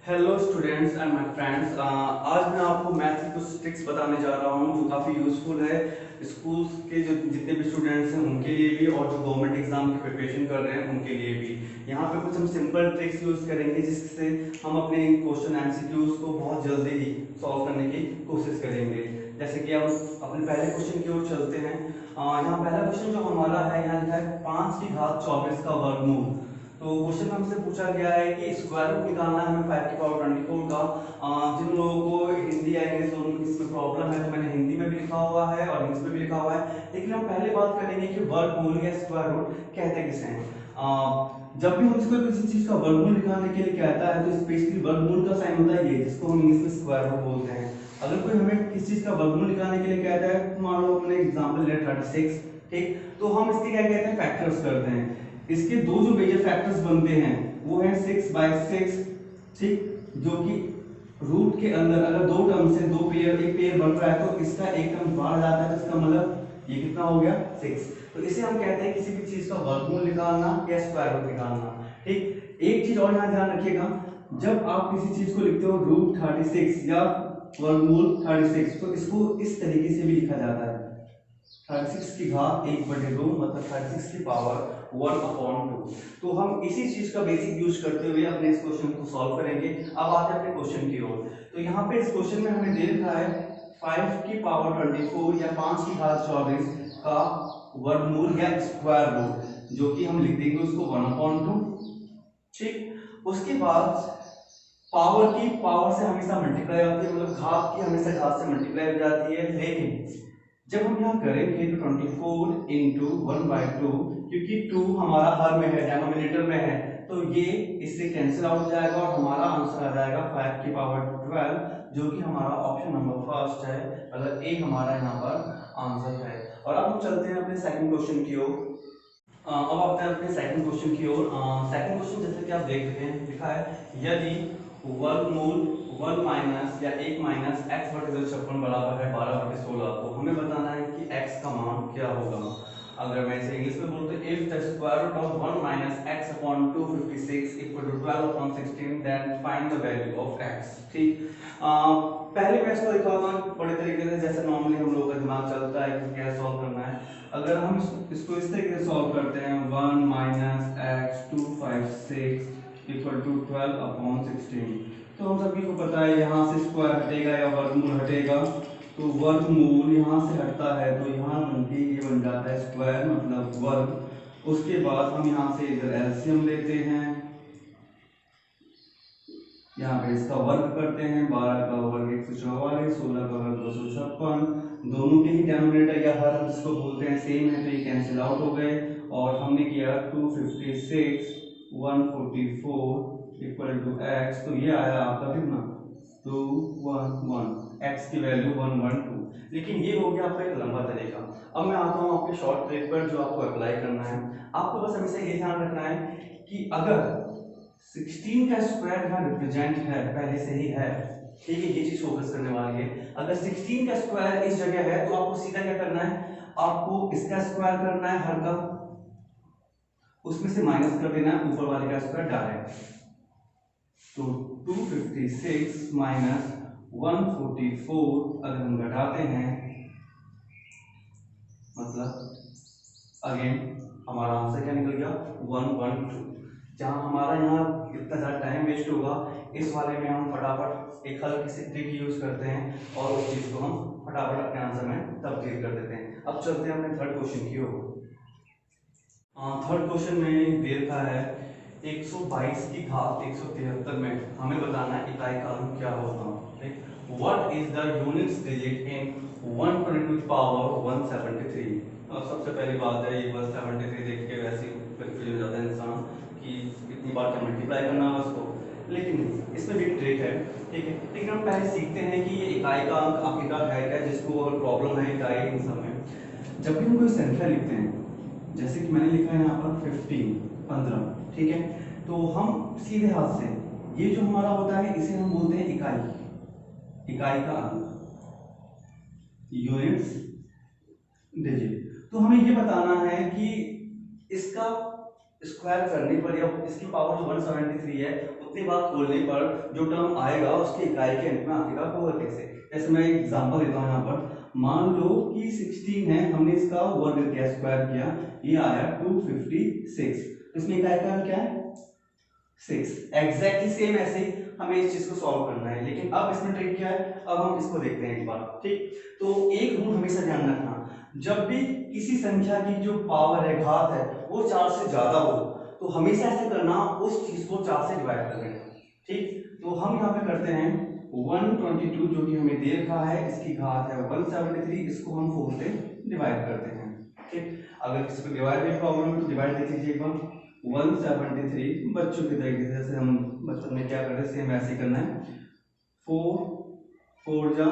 Hello students and my friends, आज मैं आपको मैथ की कुछ ट्रिक्स बताने जा रहा हूँ जो काफ़ी यूज़फुल है स्कूल्स के जो जितने भी स्टूडेंट्स हैं उनके लिए भी, और जो गवर्नमेंट एग्जाम की प्रिपरेशन कर रहे हैं उनके लिए भी। यहाँ पे कुछ हम सिंपल ट्रिक्स यूज़ करेंगे जिससे हम अपने क्वेश्चन एमसीक्यूज को बहुत जल्दी ही सॉल्व करने की कोशिश करेंगे। जैसे कि हम अपने पहले क्वेश्चन की ओर चलते हैं। यहाँ पहला क्वेश्चन जो हमारा है, यहाँ लिखा है 5 की घात 24 का वर्गमूल। तो क्वेश्चन में हमसे पूछा गया है कि स्क्वायर रूट निकालना है हमें 5 की पावर 24 का। जिन लोगों को हिंदी या इंग्लिश दोनों इसमें प्रॉब्लम है तो मैंने हिंदी में भी लिखा हुआ है और इंग्लिश में भी लिखा हुआ है, लेकिन हम पहले बात करेंगे कि वर्गमूल या स्क्वायर रूट कहते किसे हैं। जब भी हमसे कोई किसी चीज का वर्गमूल निकालने के लिए कहता है तो स्पेशली वर्गमूल का साइन होता है ये, जिसको हम इंग्लिश में स्क्वायर रूट बोलते हैं। अगर कोई हमें किसी चीज का वर्गमूल निकालने के लिए कहता है, मान लो अपने एग्जांपल ले 36, ठीक, तो हम इसके क्या कहते हैं, फैक्टर्स करते हैं। इसके दो जो मेजर फैक्टर्स बनते हैं वो है 6/6, ठीक, जो कि रूट के अंदर अगर दो टर्म से दो पेयर एक पेयर बन रहा है तो इसका एक टर्म बाहर जाता है, तो इसका मतलब ये कितना हो गया 6। तो इसे हम कहते हैं किसी भी चीज का वर्गमूल निकालना या स्क्वायर रूट निकालना, ठीक। एक चीज और यहाँ ध्यान रखिएगा, जब आप किसी चीज को लिखते हो रूट 36 या वर्गमूल 36, तो इसको इस तरीके से भी लिखा जाता है 36 की घात 1/2, मतलब 36 की पावर 1/2। तो हम इसी चीज का बेसिक यूज करते हुए अपने इस क्वेश्चन को सॉल्व करेंगे। अब आते हैं अपने क्वेश्चन की ओर। तो यहाँ पे इस क्वेश्चन में हमें दे रखा है 5 की पावर 24 या 5 की घात 24 का वर्गमूल या स्क्वायर रूट, जो कि हम लिख देंगे उसको 1/2, ठीक। उसके बाद पावर की पावर से हमेशा मल्टीप्लाई होती है, मतलब घात की हमेशा घात से मल्टीप्लाई हो जाती है, लेकिन जब हम यहाँ करेंगे तो 24 इंटू 1/2, क्योंकि 2 हमारा हर में है, डिनोमिनेटर में है, तो ये इससे कैंसिल आउट हो जाएगा और हमारा आंसर आ जाएगा 5 की पावर 12, जो कि हमारा ऑप्शन नंबर फर्स्ट है, मतलब ए हमारा यहाँ पर आंसर है। और अब हम चलते हैं अपने सेकंड क्वेश्चन की ओर। अब आते हैं अपने सेकंड क्वेश्चन की ओर। सेकंड क्वेश्चन जैसे कि आप देख रहे हैं, लिखा है यदि वर्गमूल 1 माइनस या 1 माइनस एक्स बटे 56 बराबर है 12/16, तो हमें बताना है कि एक्स का मान क्या होगा। अगर मैं इसे इंग्लिश में बोलूं तो if the square root of 1 minus X upon 256 equal to 12 upon 16 then find the value of X, ठीक। पहले मैं इसको लिखा बड़े तरीके से, जैसे नॉर्मली हम लोगों का दिमाग चलता है कि कैसे सॉल्व करना है। अगर हम इसको इस तरीके से सॉल्व करते हैं 1 minus X 256 equal to 12 upon 16, तो हम सभी को पता है यहाँ से स्क्वायर हटेगा या वर्गमूल हटेगा, तो वर्गमूल यहाँ से हटता है तो यहाँ बनके ये बन जाता है स्क्वायर, मतलब वर्ग। उसके बाद हम यहाँ से इधर एलसीएम लेते हैं, यहाँ पे इसका वर्ग करते हैं, 12 का वर्ग 144, 16 का वर्ग 256, दोनों के ही डिनोमिनेटर या हर हम इसको बोलते हैं सेम है, तो ये कैंसिल आउट हो गए और हमने किया 256 144 इक्वल टू एक्स, तो ये आया आपका कितना 211, एक्स की वैल्यू 112। लेकिन ये हो गया आपका एक लंबा तरीका। अब मैं आता हूँ आपके शॉर्ट ट्रिक पर जो आपको अप्लाई करना है। आपको बस हमेशा ये ध्यान रखना है कि अगर 16 का स्क्वायर यहाँ रिप्रेजेंट है, पहले से ही है, ठीक है, ये चीज फोकस करने वाली है। अगर 16 का स्क्वायर इस जगह है तो आपको सीधा क्या करना है, आपको इसका स्क्वायर करना है हर का, उसमें से माइनस कर देना है ऊपर वाले का स्क्वायर डायरेक्ट। तो 256 माइनस 144 अगर हम घटाते हैं, मतलब अगेन हमारा आंसर क्या निकल गया 112। जहां हमारा यहाँ इतना ज़्यादा टाइम वेस्ट होगा, इस वाले में हम फटाफट एक हल्की सी ट्रिक यूज करते हैं और उस चीज़ को हम फटाफट अपने आंसर में तब्दील कर देते हैं। अब चलते हैं अपने थर्ड क्वेश्चन की ओर। थर्ड क्वेश्चन में दे रखा है 122 की घात 173 में हमें बताना है इकाई का अंक क्या होगा, ठीक। What is the units digit in 122 power 173। सबसे पहली बात है ये 173 देख के वैसे ही कंफ्यूज हो जाता है इंसान कि इतनी बार क्या मल्टीप्लाई करना है उसको, लेकिन इसमें भी एक ट्रिक है, ठीक है। लेकिन हम पहले सीखते हैं कि ये इकाई का अंक आखिरकार है क्या, जिसको अगर प्रॉब्लम है इकाई इन सब में। जब भी हम कोई संख्या लिखते हैं, जैसे कि मैंने लिखा है यहाँ पर 15, ठीक है, तो हम सीधे हाथ से ये जो हमारा होता है इसे हम बोलते हैं इकाई, इकाई का अंक, यूनिट्स डिजिट। तो हमें ये बताना है कि इसका स्क्वायर करने पर या इसकी पावर जो 173 है उतनी बार खोलने पर जो टर्म आएगा उसकी इकाई के अंत में आएगा वो कैसे। जैसे मैं एक एग्जांपल देता हूँ यहाँ पर, मान लो कि 16 है, हमने इसका वर्ग किया, स्क्वायर किया, ये आया 256, इसमें इकाई का क्या है 6। एग्जैक्टली सेम ऐसे ही हमें इस चीज को सॉल्व करना है, लेकिन अब इसमें ट्रिक क्या है, अब हम इसको देखते हैं एक बार। ठीक, तो एक रूल हमेशा ध्यान रखना, जब भी किसी संख्या की जो पावर है, घात है, वो 4 से ज्यादा हो तो हमेशा ऐसे करना, उस चीज को 4 से डिवाइड कर देना। ठीक, तो हम यहाँ पे करते हैं 122 जो कि हमें दे रखा है, इसकी घात है 173, इसको हम 4 से डिवाइड करते हैं। ठीक, अगर किसी को डिवाइड में प्रॉब्लम है तो डिवाइड देख लीजिए एक बार। 173 बच्चों की तरीके से, जैसे हम बचपन में क्या करते हैं सेम ऐसे ही करना है, 4 4 जा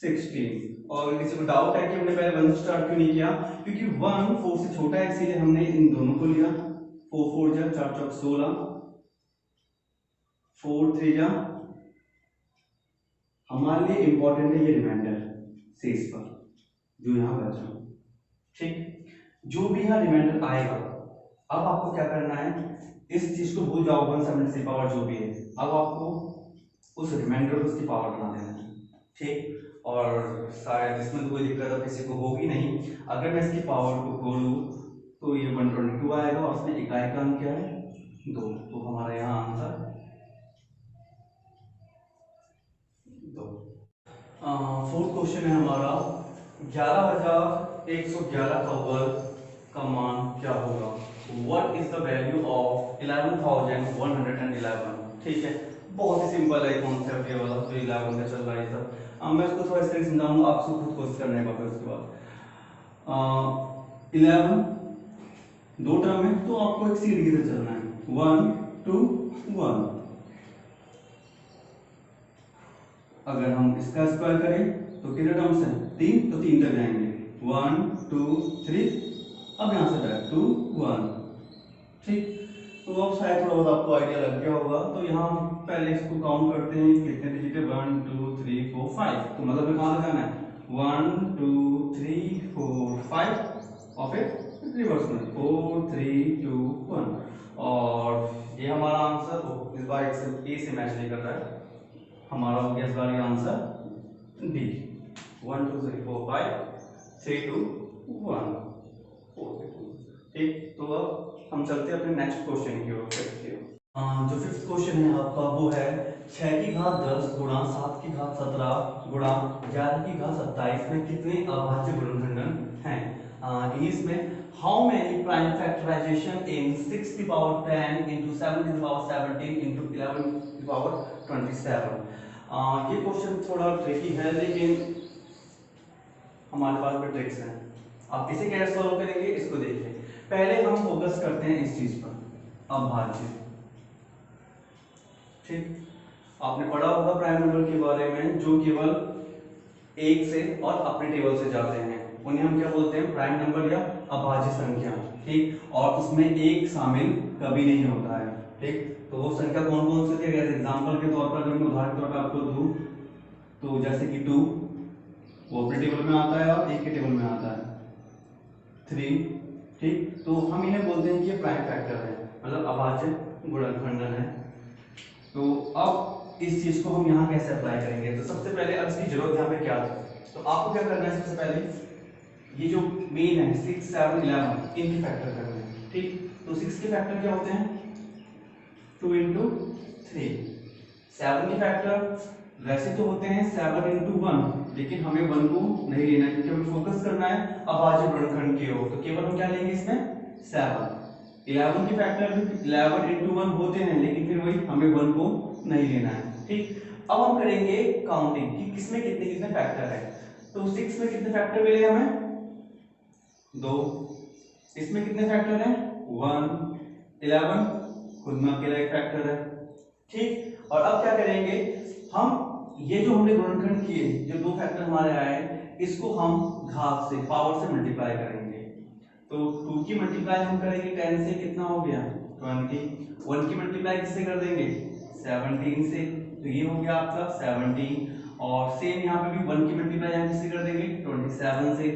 16। और अगर किसी को डाउट है कि हमने पहले 1 से स्टार्ट क्यों नहीं किया, क्योंकि 1 4 से छोटा है, इसीलिए हमने इन दोनों को लिया। 4 4 जा 4 चौक 16, 4 3 जा, हमारे लिए इंपॉर्टेंट है ये रिमाइंडर शेष पर जो यहाँ बचा। ठीक, जो भी यहाँ रिमाइंडर आएगा, अब आपको क्या करना है, इस चीज को भूल जाओ 173 पावर जो भी है, अब आपको उस रिमाइंडर को उसकी पावर बना देना है। ठीक, और शायद इसमें तो कोई दिक्कत अब किसी को होगी नहीं। अगर मैं इसकी पावर को खोलूं तो ये 122 आएगा और उसमें इकाई का अंक क्या है 2, तो हमारा यहाँ आंसर 2। फोर्थ क्वेश्चन है हमारा, 11,111 का वर्ग का मान क्या होगा। What is the value of 11,111? ठीक है, बहुत ही सिंपल है कॉन्सेप्ट ये वाला, जो 11 का चल रहा है सब। मैं इसको थोड़ा इस तरह समझाऊंगा, आपको खुद कोशिश करने का। फिर उसके बाद 11 दो टर्म है तो आपको एक सीधी से चलना है, 1 2 1। अगर हम इसका स्क्वायर करें तो कितने टर्म्स हैं 3, तो 3 तक जाएंगे, 1 2 3, अब यहां से बैक टू 1। ठीक, तो अब शायद थोड़ा बहुत आपको आइडिया लग गया होगा। तो यहाँ पहले इसको काउंट करते हैं, कितने डिजिट है 1 2 3 4 5, तो मतलब में कहाँ लगाना है 1 2 3 4 5 और फिर रिवर्स में 4 3 2 1। और ये हमारा आंसर इस बार ए से मैच नहीं कर रहा है, हमारा हो गया इस बार ये आंसर डी, 1 2 3 4 5 3 2 1। ठीक, तो अब हम चलते हैं अपने नेक्स्ट क्वेश्चन की ओर। जो फिफ्थ क्वेश्चन है आपका वो है 6 की घात 10 गुणा 7 की घात 17 गुणा 11 की घात 27 में कितने अभाज्य गुणनखंडन हैं। इंग्लिश में हाउ मेनी प्राइम फैक्टराइजेशन इन 6 की पावर 10 into 7 की पावर 17 into 11 की पावर 27। ये क्वेश्चन थोड़ा ट्रिकी है, लेकिन हमारे पास भी ट्रिक्स हैं। आप इसे कैसे सॉल्व करेंगे इसको देखिए। पहले हम फोकस करते हैं इस चीज पर, अभाज्य। ठीक, आपने पढ़ा होगा प्राइम नंबर के बारे में, जो केवल एक से और अपने टेबल से जाते हैं, उन्हें हम क्या बोलते हैं प्राइम नंबर या अभाज्य संख्या। ठीक, और उसमें एक शामिल कभी नहीं होता है। ठीक, तो वो संख्या कौन कौन सी थी, अगर एग्जांपल के तौर पर अगर मैं उदाहरण के तौर पर आपको दूं, तो जैसे कि 2 वो अपने टेबल में आता है और एक के टेबल में आता है 3। ठीक, तो हम इन्हें बोलते हैं कि ये प्राइम फैक्टर है, मतलब अभाज्य गुणनखंडन है। तो अब इस चीज को हम यहाँ कैसे अप्लाई करेंगे, तो सबसे पहले अब इसकी जरूरत यहाँ पे क्या है, तो आपको क्या करना है, सबसे पहले ये जो मेन है 6 7 11 इनकी फैक्टर करना है। ठीक, तो 6 के फैक्टर क्या होते हैं 2 into 3, 7 के फैक्टर वैसे तो होते हैं 7 into 1, लेकिन हमें 1 को नहीं लेना है क्योंकि हमें फोकस करना है अभाज्य गुणनखंड की ओर, तो केवल हम क्या लेंगे इसमें 7। 11 के फैक्टर भी 11 into 1 होते हैं, लेकिन फिर वही हमें 1 को नहीं लेना है। ठीक, अब हम करेंगे काउंटिंग कि किसमें कितने कितने फैक्टर है। तो 6 में कितने फैक्टर मिले हमें 2, इसमें कितने फैक्टर हैं 1, 11 खुद में अकेला एक फैक्टर है। ठीक, और अब क्या करेंगे हम, ये जो हमने गुणनखंड किए, जो 2 फैक्टर हमारे आए, इसको हम घात से पावर से मल्टीप्लाई करेंगे। तो 2 की मल्टीप्लाई हम करेंगे 10 से, कितना हो गया 20। 1 की मल्टीप्लाई किससे कर देंगे 17 से, तो ये हो गया आपका 17। और सेम यहाँ पे भी 1 की मल्टीप्लाई हम किससे कर देंगे 27 से,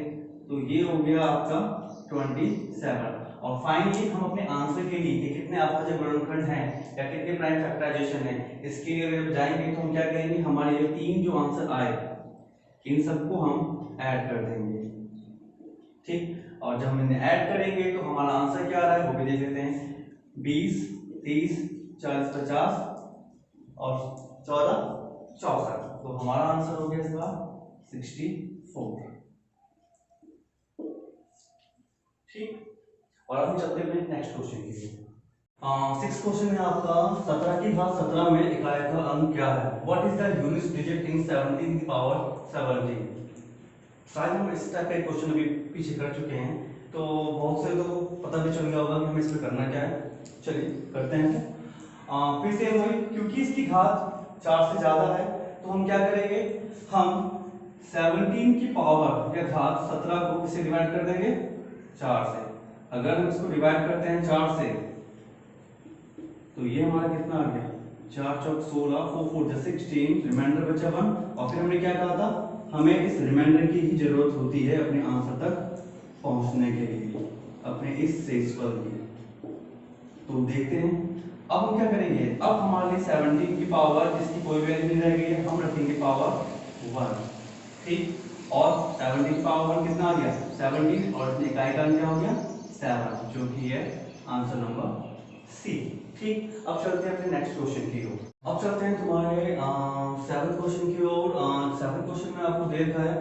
तो ये हो गया आपका 27। और फाइनली हम अपने आंसर के लिए कि कितने अभाज्य गुणनखंड हैं या कितने प्राइम फैक्टराइजेशन है, इसके लिए जब जाएंगे तो हम क्या करेंगे, हमारे ये तीन जो आंसर आए इन सबको हम ऐड कर देंगे। ठीक, और जब हम इन्हें ऐड करेंगे तो हमारा आंसर क्या आ रहा है वो भी देख लेते हैं। 20, 30, 40, 50 और 14, 64, तो हमारा आंसर हो गया इसका 64। ठीक, और अब हम चलते हैं नेक्स्ट क्वेश्चन के लिए। 6 क्वेश्चन है आपका, 17 की घात 17 में इकाई का अंक क्या है? What is the unit digit in 17 की पावर 17? शायद हम इस टाइप का क्वेश्चन अभी पीछे कर चुके हैं, तो बहुत से तो पता भी चल गया होगा कि हमें इसमें करना क्या है। चलिए करते हैं। फिर से वही, क्योंकि इसकी घात 4 से ज्यादा है तो हम क्या करेंगे, हम 17 की पावर या घात 17 को किससे डिवाइड कर देंगे, 4 से। अगर हम इसको डिवाइड करते हैं 4 से तो ये हमारा कितना आ गया, 4 चौक 16, 4 4 16, रिमाइंडर बचा 1। और फिर हमने क्या कहा था, हमें इस रिमाइंडर की ही जरूरत होती है अपने आंसर तक पहुंचने के लिए, अपने इस शेषफल की। तो देखते हैं अब हम क्या करेंगे। अब हमारे लिए 17 की पावर जिसकी कोई वैल्यू नहीं रह गई है, हम रखेंगे पावर 1। ठीक, और 17 की पावर 1 कितना आ गया, 17, और इकाई का क्या हो गया 7, जो कि है आंसर नंबर सी। ठीक, अब चलते हैं अपने नेक्स्ट क्वेश्चन की ओर। अब चलते हैं तुम्हारे 7th क्वेश्चन की ओर। 7th क्वेश्चन में आपको दे रखा है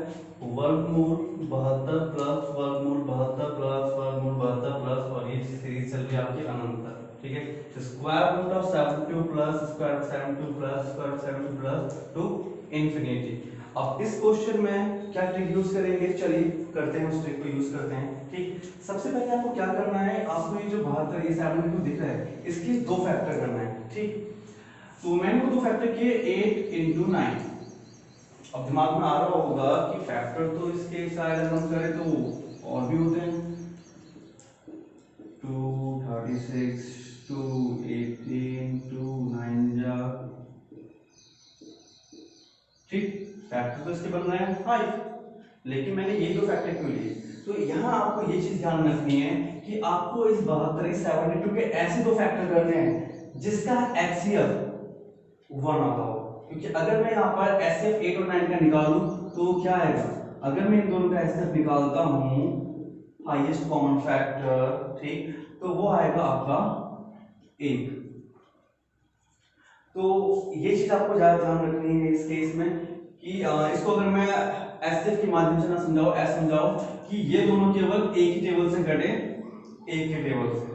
वर्गमूल 72 प्लस वर्गमूल 72 प्लस वर्गमूल 72 प्लस, और ये सीरीज चल रही है आपकी अनंत तक। ठीक है, तो square root of 72 plus square of 72 plus square of 72 plus to infinity. अब इस क्वेश्चन में क्या ट्रिक यूज करेंगे, चलिए करते हैं, उस ट्रिक को यूज करते हैं। ठीक, सबसे पहले आपको क्या करना है, आपको ये जो 72 ये 72 दिख रहा है इसके 2 फैक्टर करना है। ठीक, तो मैंने वो 2 फैक्टर किए 8 into 9। अब दिमाग में आ रहा होगा कि फैक्टर तो इसके शायद अगर हम करें तो और भी होते हैं, 236 218 2 9 ठीक, फैक्टर तो इसके बन रहे हैं 5, लेकिन मैंने ये 2 फैक्टर क्यों लिए, तो यहाँ आपको ये चीज ध्यान रखनी है कि आपको इस 72 72 के ऐसे 2 फैक्टर करने हैं जिसका एचसीएफ 1 आता हो। क्योंकि अगर मैं यहाँ पर एचसीएफ 8 और 9 का निकालूं तो क्या आएगा, अगर मैं इन दोनों का एचसीएफ निकालता हूँ हाईएस्ट कॉमन फैक्टर, ठीक, तो वो आएगा आपका 1। तो ये चीज आपको ज्यादा ध्यान रखनी है इस केस में कि इसको अगर मैं एचसीएफ के माध्यम से ना समझाओ, ऐसे समझाओ कि ये दोनों केवल एक ही टेबल से कटे, एक ही टेबल से।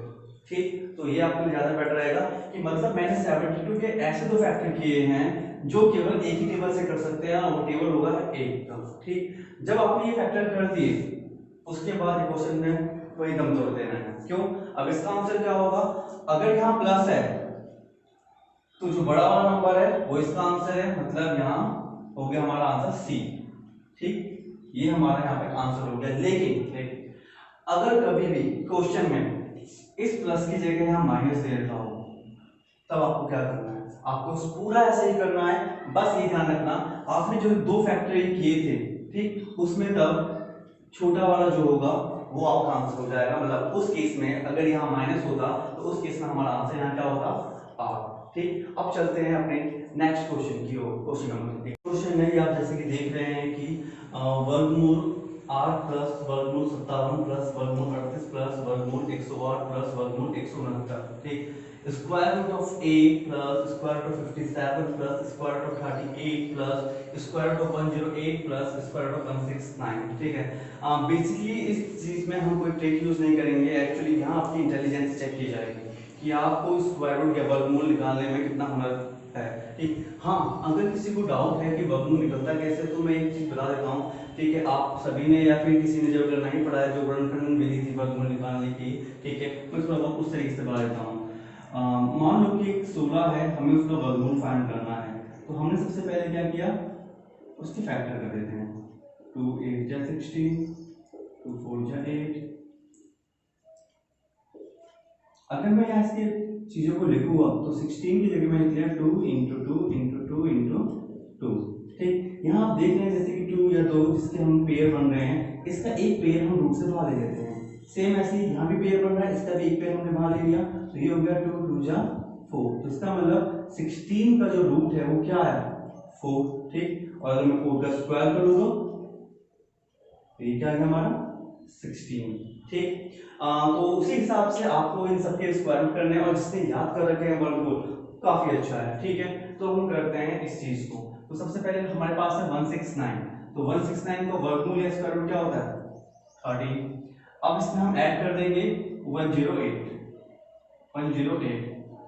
ठीक, तो ये आपके लिए ज्यादा बेटर रहेगा कि मतलब मैंने 72 के ऐसे 2 फैक्टर किए हैं जो केवल एक ही टेबल से कर सकते हैं, और वो टेबल होगा 1 का। ठीक, जब आपने ये फैक्टर कर दिए उसके बाद ये क्वेश्चन में कोई दम तोड़ देना है। क्यों, अब इसका आंसर क्या होगा, अगर यहाँ प्लस है तो जो बड़ा वाला नंबर है वो इसका आंसर है, मतलब यहाँ हो गया हमारा आंसर सी। ठीक, ये हमारा यहाँ पे आंसर हो गया। लेकिन अगर कभी भी क्वेश्चन में इस प्लस की जगह यहाँ माइनस दे रखा हो तब आपको क्या करना है, आपको पूरा ऐसे ही करना है। बस ये ध्यान रखना आपने जो 2 फैक्टर किए थे, ठीक, उसमें तब छोटा वाला जो होगा वो आपका आंसर हो जाएगा। मतलब उस केस में अगर यहाँ माइनस होता तो उस केस में हमारा आंसर यहाँ क्या होता, 8। ठीक, अब चलते हैं अपने नेक्स्ट क्वेश्चन की ओर। क्वेश्चन नंबर 1 क्वेश्चन में आप जैसे कि देख रहे हैं कि वर्गमूल 8 प्लस वर्गमूल 57 प्लस वर्गमूल 38 प्लस वर्गमूल 108 प्लस वर्गमूल 169। ठीक, square root of 8 plus square root of 57 plus square root of 38 plus square root of 108 plus square root of 169। ठीक है, बेसिकली इस चीज में हम कोई ट्रिक यूज नहीं करेंगे। एक्चुअली यहाँ आपकी इंटेलिजेंस चेक की जाएगी कि आपको स्क्वायर रूट या वर्गमूल निकालने में कितना हुनर है। ठीक, हाँ, अगर किसी को डाउट है कि वर्गमूल निकलता कैसे तो मैं एक चीज बता देता हूँ। ठीक है, आप सभी ने या फिर किसी ने जब अगर नहीं पढ़ा है जो वर्गखंड विधि थी वर्गमूल निकालने की, ठीक है, मैं उसको उस तरीके से बता देता हूँ। मान लो कि 16 है, हमें उसका वर्गमूल फाइंड करना है, तो हमने सबसे पहले क्या किया, उसकी फैक्टर कर देते हैं। 2 8 जा 16, 2 4 जा 8। अगर मैं यहाँ इसकी चीजों को लिखूंगा तो 16 की जगह मैंने लिया 2 into 2 into 2 into 2। ठीक, यहाँ आप देख रहे हैं जैसे कि 2 या 2 जिसके हम पेयर बन रहे हैं, इसका एक पेयर हम रूट से बाहर ले लेते हैं। सेम ऐसे ही यहाँ भी पेयर बन रहा है, इसका भी एक पेयर हमने वहां ले लिया, तो ये हो गया 2 2 जा 4। तो इसका मतलब 16 का जो रूट है वो क्या है 4, ठीक। और अगर मैं 4 का स्क्वायर करूँ तो ये क्या है हमारा 16, ठीक। तो उसी हिसाब से आपको इन सबके स्क्वायर रूट करने हैं, और जिसने याद कर रखे हैं वर्गमूल काफी अच्छा है, ठीक है। तो हम करते हैं इस चीज को। तो सबसे पहले हमारे पास है 169, तो 169 का वर्गमूल या स्क्वायर रूट क्या होता है 30। अब इसमें हम ऐड कर देंगे 108, 108।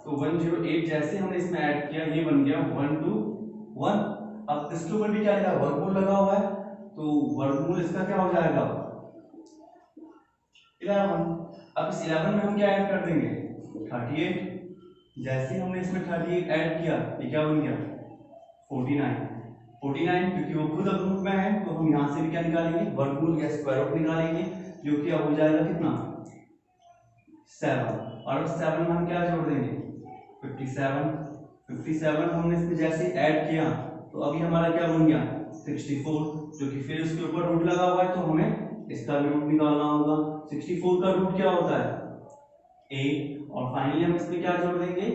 तो 108 जैसे हमने इसमें ऐड किया ये बन गया 121। अब इसके ऊपर भी क्या लगा वर्गमूल लगा हुआ है, तो वर्गमूल इसका क्या हो जाएगा 11। अब इस 11 में हम क्या ऐड कर देंगे 38। जैसे हमने इसमें 38 ऐड किया ये क्या बन गया 49। 49 क्योंकि वो खुद अब रूट में है तो हम यहाँ से भी क्या निकालेंगे वर्गमूल या स्क्वायर रूट निकालेंगे, जो कि अब हो जाएगा कितना 7। और 7 में हम क्या जोड़ देंगे 57। 57 हमने इसमें जैसे ऐड किया तो अभी हमारा क्या बन गया 64, जो कि फिर उसके ऊपर रूट लगा हुआ है तो हमें इसका भी रूट निकालना होगा। 64 का रूट क्या होता है 8। और फाइनली हम इसमें क्या जोड़ देंगे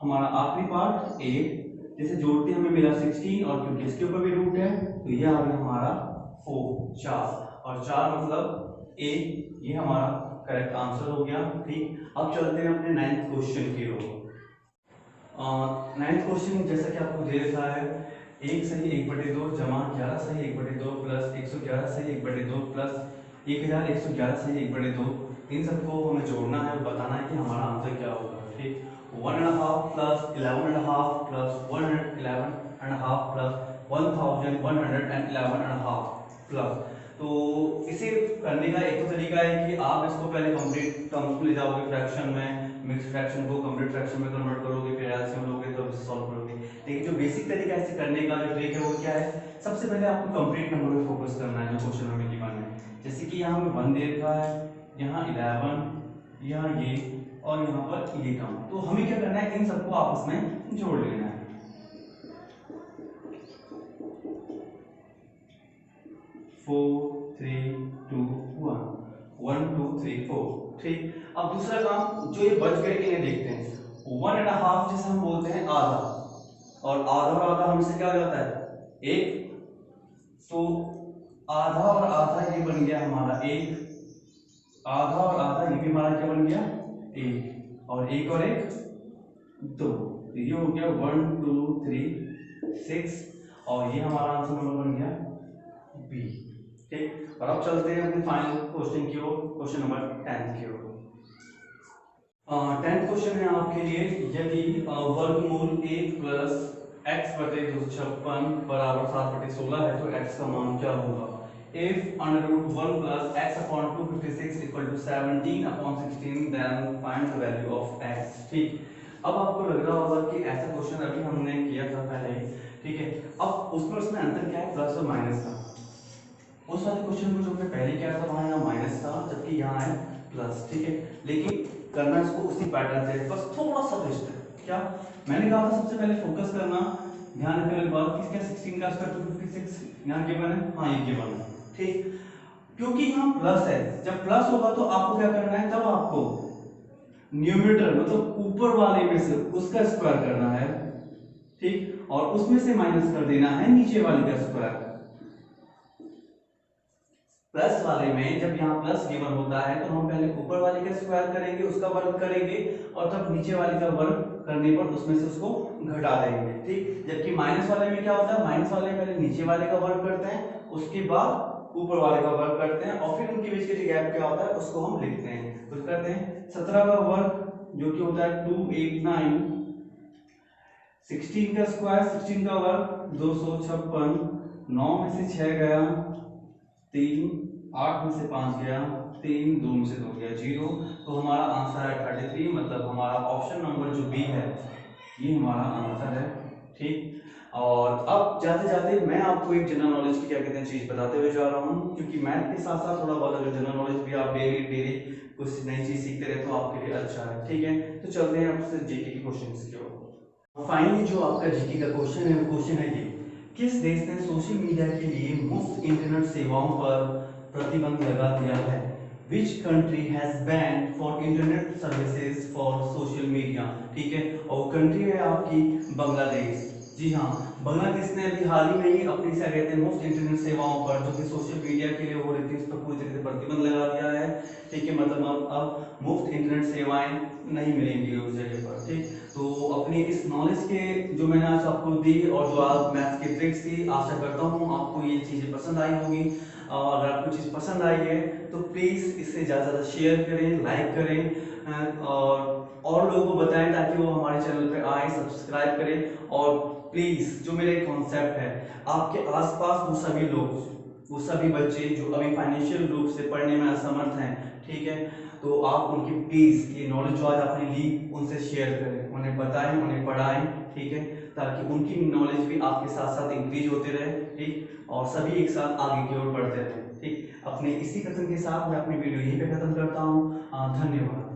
हमारा आखिरी पार्ट 8। जैसे जोड़ते हमें मिला 16, और क्योंकि इसके ऊपर भी रूट है तो ये आ गया हमारा 4 और 4 मतलब 1। ये हमारा करेक्ट आंसर हो गया, ठीक। अब चलते हैं अपने 9th क्वेश्चन की ओर। 9th क्वेश्चन जैसा कि आपको दे रखा है 1 सही 1/2 जमा 11 सही 1/2 प्लस 111 सही 1/2 प्लस 1111 सही 1/2। इन सबको हमें जोड़ना है और बताना है कि हमारा आंसर क्या होगा, ठीक। 1.5 प्लस 11.5 प्लस 111.5 प्लस 1111.5 प्लस। तो इसे करने का एक तो तरीका है कि आप इसको पहले कंप्लीट टर्म्स को ले जाओगे फ्रैक्शन में, मिक्स फ्रैक्शन को कंप्लीट फ्रैक्शन में कन्वर्ट करोगे, फिर एलसीएम लोगे तो इसे सॉल्व करोगे। लेकिन जो बेसिक तरीका है इसे करने का जो ट्रिक है वो क्या है, सबसे पहले आपको कंप्लीट नंबर पे फोकस करना है जो क्वेश्चन में गिवन है। जैसे कि यहाँ हमें 1 दे रखा है, यहाँ 11, यहाँ ये, और यहाँ पर ये टर्म। तो हमें क्या करना है इन सबको आपस में जोड़ लेना है। 4 3 2 1 1 2 3 4, ठीक। अब दूसरा काम जो ये बच गए इन्हें देखते हैं। 1.5 जिसे हम बोलते हैं आधा, और आधा हमसे क्या हो जाता है 1। तो आधा और आधा ये बन गया हमारा 1, आधा और आधा ये भी हमारा क्या बन गया 1, और 1 और 1 2। ये हो गया 1 2 3 6, और ये हमारा आंसर नंबर बन गया बी, ठीक। और अब चलते हैं अपने फाइनल क्वेश्चन की ओर, क्वेश्चन नंबर 10 की ओर। 10th क्वेश्चन है आपके लिए, यदि वर्गमूल 1 प्लस x बटे 256 बराबर 7/16 है तो x का मान क्या होगा। If under root 1 plus x upon 256 equal to 17/16 then find the value of x, ठीक। अब आपको लग रहा होगा कि ऐसा क्वेश्चन अभी हमने किया था पहले, ठीक है। अब उसमें अंतर क्या है प्लस और माइनस का। उस वाले क्वेश्चन में जो हमने पहले किया था वहाँ यहाँ माइनस था, जबकि यहाँ है प्लस, ठीक है। लेकिन करना इसको उसी पैटर्न से, बस थोड़ा सा ट्विस्ट है। क्या मैंने कहा था सबसे पहले फोकस करना, ध्यान रखने वाली बात किसका 16 का स्क्वायर 256 यहाँ गिवन है, हाँ ये गिवन है, ठीक। क्योंकि यहाँ प्लस है, जब प्लस होगा तो आपको क्या करना है, तब आपको न्यूमरेटर मतलब ऊपर वाले में से उसका स्क्वायर करना है, ठीक। और उसमें से माइनस कर देना है नीचे वाले का स्क्वायर। प्लस वाले में जब यहाँ प्लस गिवन होता है तो हम पहले ऊपर वाले का स्क्वायर करेंगे, उसका वर्ग करेंगे, और तब नीचे वाले का वर्ग करने पर उसमें से उसको घटा देंगे, ठीक। जबकि माइनस वाले में क्या होता है, माइनस वाले में पहले नीचे वाले का वर्ग करते हैं, उसके बाद ऊपर वाले का वर्ग करते हैं, और फिर उनके बीच के जो गैप क्या होता है उसको हम लिखते हैं। तो करते हैं 17 का वर्ग जो कि होता है 289, 16 का स्क्वायर 16 का वर्ग 256, 9 में से 6 गया 3, 8 में से 5 गया 3, 2 में से 2 गया 0। तो हमारा आंसर है 33, मतलब हमारा ऑप्शन नंबर जो बी है ये हमारा आंसर है, ठीक। और अब जाते जाते मैं आपको एक जनरल नॉलेज की क्या कहते हैं चीज बताते हुए जा रहा हूँ, क्योंकि मैथ के साथ साथ थोड़ा बहुत अगर जनरल नॉलेज भी आप डेली कुछ नई चीज सीखते रहे तो आपके लिए अच्छा है, ठीक है। तो चलते हैं आपसे जीके के क्वेश्चंस की ओर। फाइनली जो आपका जीके का क्वेश्चन है वो क्वेश्चन है ये, किस देश ने सोशल मीडिया के लिए मुफ्त इंटरनेट सेवाओं पर प्रतिबंध लगा दिया है। Which country has banned for internet services for social media. ठीक है, और कंट्री है आपकी बांग्लादेश। जी हाँ, बांग्लादेश ने अभी हाल ही में ही अपनी क्या कहते हैं मुफ्त इंटरनेट सेवाओं पर जो कि सोशल मीडिया के लिए हो रही थी उस पर पूरी तरह से प्रतिबंध लगा दिया है। ठीक है, मतलब अब मुफ्त इंटरनेट सेवाएं नहीं मिलेंगी उस जगह पर। ठीक, तो अपनी इस नॉलेज के जो मैंने आज आपको दी और जो आप मैथ्स की ट्रिक्स थी, आशा करता हूँ आपको ये चीज़ें पसंद आई होगी। और अगर आपको चीज़ पसंद आई है तो प्लीज़ इसे ज़्यादा शेयर करें, लाइक करें और लोगों को बताएं ताकि वो हमारे चैनल पे आए, सब्सक्राइब करें। और प्लीज़ जो मेरा कॉन्सेप्ट है, आपके आसपास वो सभी बच्चे जो अभी फाइनेंशियल रूप से पढ़ने में असमर्थ हैं, ठीक है, तो आप उनकी प्लीज़ ये नॉलेज जो आज आपने ली उनसे शेयर करें, उन्हें बताएं, उन्हें पढ़ाएं। ठीक है, ताकि उनकी नॉलेज भी आपके साथ साथ इंक्रीज होते रहे। ठीक, और सभी एक साथ आगे की ओर बढ़ते रहें। ठीक, अपने इसी कथन के साथ मैं अपनी वीडियो यहीं पे खत्म करता हूँ। धन्यवाद।